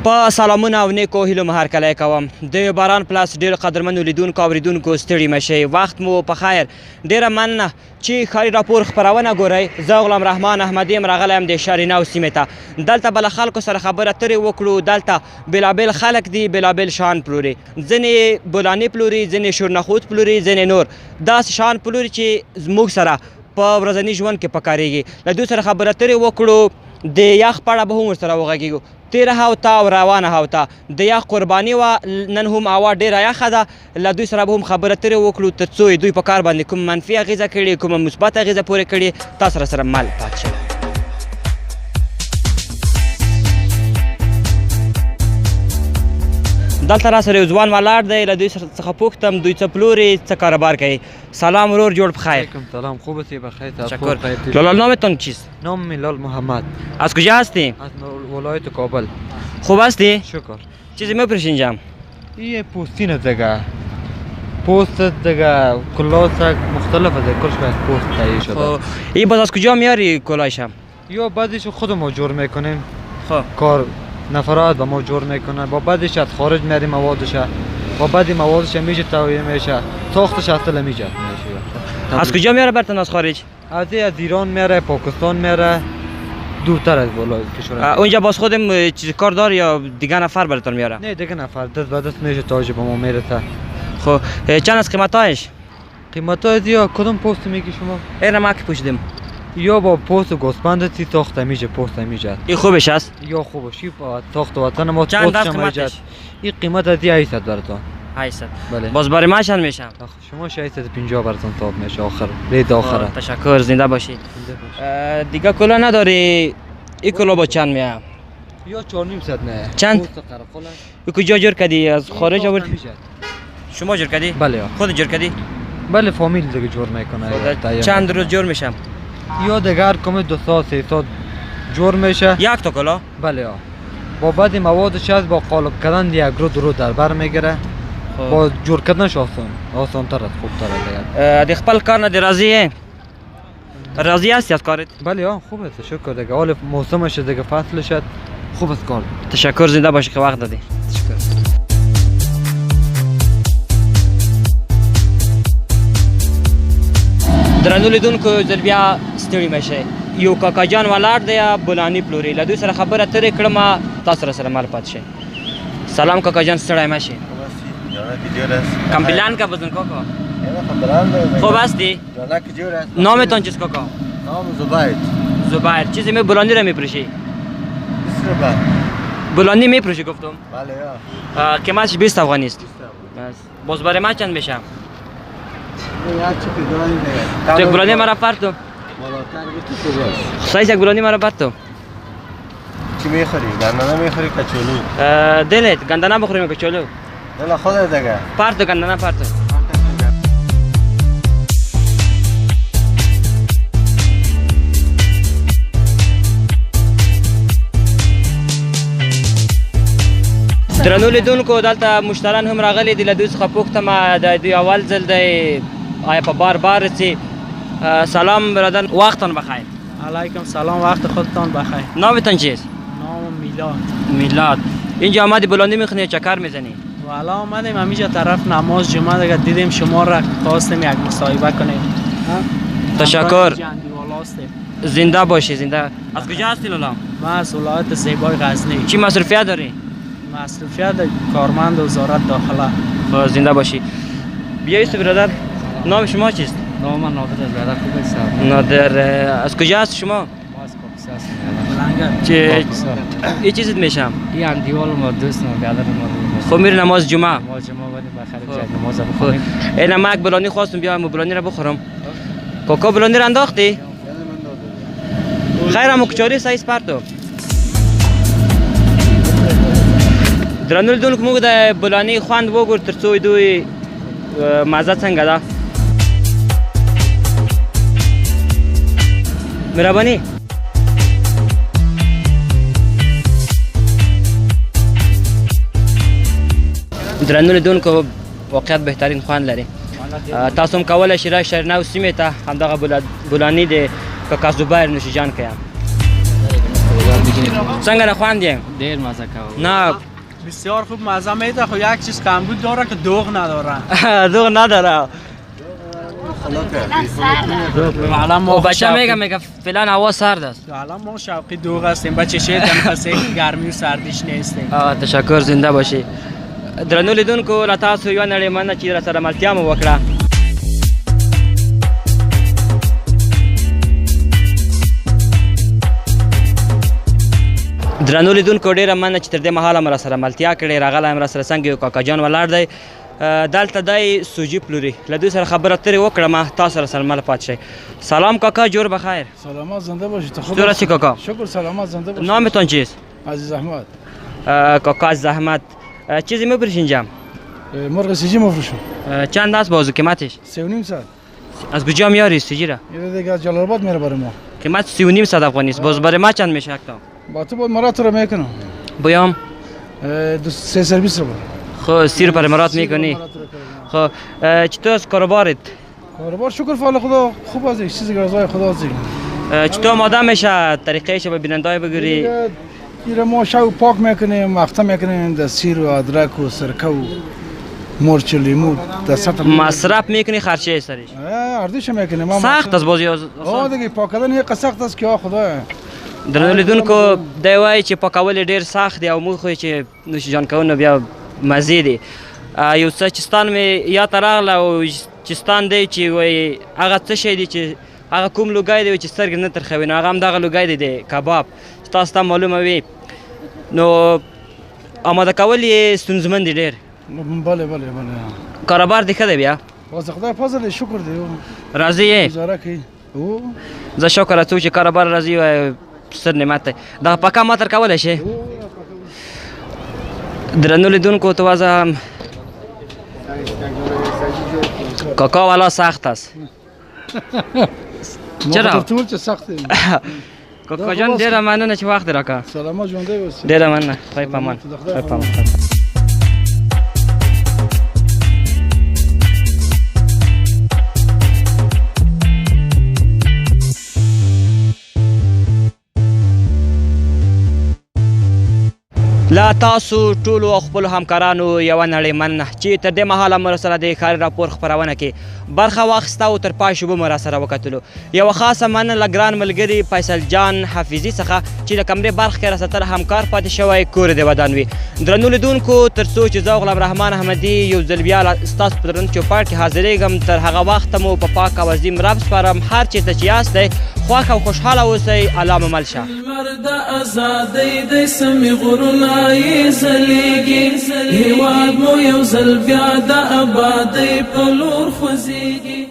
په سلامونه او نیکو هیلو مو هرکلی کوم د باران پلاس ډېر قدرمنو لیدونکو او اورېدونکو ستړي مه شئ وخت مو په خیر ډېره مننه چې ښاري راپور خپرونه ګورئ زه غلام رحمان احمدي یم راغلی یم د شارینو سیمې ته دلته به له خلکو سره خبره اترې وکړو دلته بېلابېل خلک دي بېلابېل شان پلوري ځینې بولاني پلوري ځینې شورنخود پلوري ځینې نور داسې شان پلوري چې زموږ سره په ورځني ژوند کې پکارېږي له دوی سره خبره اترې وکړو د یخ په اړه به هم ورسره وغږېږو تیره هفته او روانه هفته د یخ قرباني وه نن هم هوا ډېره یخه ده له دوی سره به هم خبره اترې وکړو تر څو دوی په کار باندې کوم منفي اغېزه کړې کومه مثبت اغېزه پورې کړې تاسو راسره مل پاتې شئ دلته راسره یو ځوان ولاړ دی له دوی څخه پوښتم دوی څه پلوري څه کاروبار کوي سلام ورور جوړ بخیر علیکم سلام خوب هستی بخیر تشکر لال نامتون چیست نام میلال محمد از کجا هستی از ولایت کابل خوب هستی شکر چیزی میفروشی اینجا یه پوستین دیگه پوست دیگه کلاس مختلفه دیگه کلش باید پوست تهیه شده این باز از کجا میاری کلاهشم یا بعدش خود ما جور میکنیم خب کار نفرات با ما جور میکنن با بعدش از خارج میاریم موادش با بعدی موادش میشه تهیه میشه ساختش اصلا میشه از کجا میاره برتن از خارج از ایران میاره پاکستان میاره دورتر از بالا کشور اونجا باز خودم چیز کار دار یا دیگه نفر براتون میاره نه دیگه نفر دست به دست میشه تاج به ما میرسه خب چند از قیمتایش قیمتای یا کدوم پست میگی شما اینا ما که پوشیدم یا با پست گوسفند تی ساخته میشه پست میشه این خوبش است یا خوبشی با ساخت وطن ما چند از قیمتش این قیمت از 800 براتون 800 بله باز برای من چند میشم شما 650 براتون تاب میشه آخر رید آخره تشکر زنده باشی دیگه کلا نداری این کلا با چند میام یا 400 نه چند کجا جور کردی از خارج آوردی شما جور کردی بله خود جور کردی بله فامیل دیگه جور میکنه چند روز جور میشم یا دیگر کم 200 300 جور میشه یک تا کلا بله با بعد موادش از با قالب کردن یک رو در بر میگیره با جور کردنش آسان تر خوب تر دیگه خپل کار نه راضیه راضی هستی از کارت بله خوب است شکر دیگه حال موسمش دیگه فصلش خوب است کار تشکر زنده باشی که وقت دادی تشکر درنو لیدونکو زه بیا ستړي مه شئ یو کاکا جان ولاړ دی بولاني پلوري له دوی سره خبره اترې کړم تاسو راسره مل پاتې شئ سلام کاکا جان ستړی مه شئ کمپیلان کا بزن کاکا خوب هستی نامتان چیست کاکا نام زبیر زبیر چیزی می بولانی را میفروشی بولانی میفروشی گفتم بله قیمتش 20 افغانی است باز برای من چند میشم یک بولانی مرا پرتو سایز یک بولانی مرا پرتو چی میخوری؟ گندنه میخوری کچولو؟ دلت گندنه بخوریم کچولو دل خودت دیگه پرتو گندنه پرتو درنو لیدونکو دلته مشتران هم راغلي دي له دوی څخه پوښتم د دوی اول ځل دی آیا په بار رسي سلام برادر وقتتان بخیر علیکم سلام وقت خودتان بخیر نامتان چیست نام میلاد اینجا آمدی بلندی میخونی چکر میزنی والا آمدیم همینجا طرف نماز جمعه دیگه دیدیم شما را خواستیم یک مصاحبه کنیم تشکر زنده باشی زنده از کجا هستی لالا من از ولایت زیبای غزنی چی مصروفیت داری مصروفیت کارمند وزارت داخله زنده باشی بیایید برادر نام شما چیست نام من نادر است برادر خوب است نادر از کجا هست شما از کاپیس هستم چه یه چیزت میشم این اندیوال ما دوست ما برادر ما خب میری نماز جمعه نماز جمعه بریم بخیر نماز بخونیم اینا من بلانی خواستم بیام بلانی را بخورم کوکا بلانی را انداختی خیر هم کچاری سایز پرتو درنو لیدونکو موږ د بولاني خوند وګور تر څو دوی مزه څنګه ده مهرباني درنو لیدونکو واقعیت بهترین خوند لري تاسو هم کولی شئ راشئ شرنو سیمې ته همدغه بولاني د کاکا زبیر نوشیجان کوي څنګه خواندې دیر مزه کوم نه بسیار خوب مزه میده خو یک چیز کمبود داره که دوغ نداره دوغ نداره الان ما بچه میگه فعلا هوا سرد است الان ما شوقی دوغ هستیم بچه شیطان پس گرمی و سردیش نیستیم تشکر زنده باشی درنو لیدونکو له تاسو یوه نړۍ مننه چې راسره ملتیا مو وکړه درنو لیدونکو ډېره مننه چې تر دې مهاله مو راسره ملتیا کړې راغلی یم راسره څنګه یو کاکا جان ولاړ دی دلته دی سوجي پلوري له دوی سره خبره اترې وکړم تاسو سره سلمله پاتې شئ سلام کاکا جور بخیر سلامت زنده باشید چطور هستی کاکا شکر سلامت زنده باشید نامتان چیست عزیز احمد کاکا عزیز احمد چیزی میبریش اینجا مرغ سیجی مفروشم چند است بازو قیمتش 3.5 ساعت از کجا میاری سیجی را یه دیگه از جلال آباد میره برای ما قیمت 3.5 ساعت افغانی است باز برای ما چند میشه یک تا با تو باید مرات رو میکنم بیام 3 سرویس رو خب 30 پر مرات میکنی خب چطور است کاروبارت کاروبار شکر فال خدا خوب است چیزی که رضای خدا است چطور آماده میشه طریقش به بیننده بگیری دیگه ما شو پاک میکنیم مفته میکنیم در سیر و ادرک و سرکه و مرچ و لیمو در سطح مصرف میکنی خرچه سرش اردیش میکنیم سخت است بازی دیگه پاک کردن یک سخت است که خدا درنو لیدونکو دی وایي چې پاکول ډېر سخت دی او موږ خو چې نوش جان کوو بیا مزې دی یو څه چې ستان مې یاد راغله او چې ستان دی چې وایي هغه څه شی دی چې هغه کوم لوګی دی چې سترګې نه ترخوي نو هغه همدغه لوګی دی د کباب تاسو ته معلومه وي نو آماده کول یې ستونزمن دی ډېر بله بله بله کاروبار دی ښه دی بیا باز خدای فضل شکر دی راضي یې گزاره کوي زه شکر اچوم چې کاروبار راضي وای ستر نعمت دی دغه پکه ما تر کولی شي درنو لیدونکو تو هم کاکا والا سخت است چرا؟ ټول چې سخت دی کاکا جان ډېره مننه چې وخت راکړه سلامت ژوندی اوسئ ډېره مننه خدای په امان خدای په امان لا تاسو ټولو خپلو همکارانو یوه نړۍ مننه چې تر دې مهاله مو سره د ښاري راپور خپرونه کې برخه واخیسته او تر پای شوبه مو راسره وکتلو یوه خاصه مننه له ګران ملګري فیصل جان حفیظي څخه چې د کمرې برخه کې راسره همکار پاتې شوی کور د ودان وي درنو لیدونکو تر څو چې زه غلام رحمان احمدي یو ځل بیا ستاسو په درنو چوپاټ کې حاضرېږم تر هغه وخته مو په پاک او عظیم رب سپارم هر چېرته چې یاستئ خوښ او خوشحاله اوسئ الله مو مل شه د ازادۍ د سمې غرونه یې ځلیږي هېواد مو یو ځل بیا د ابادۍ په لور خوځېږي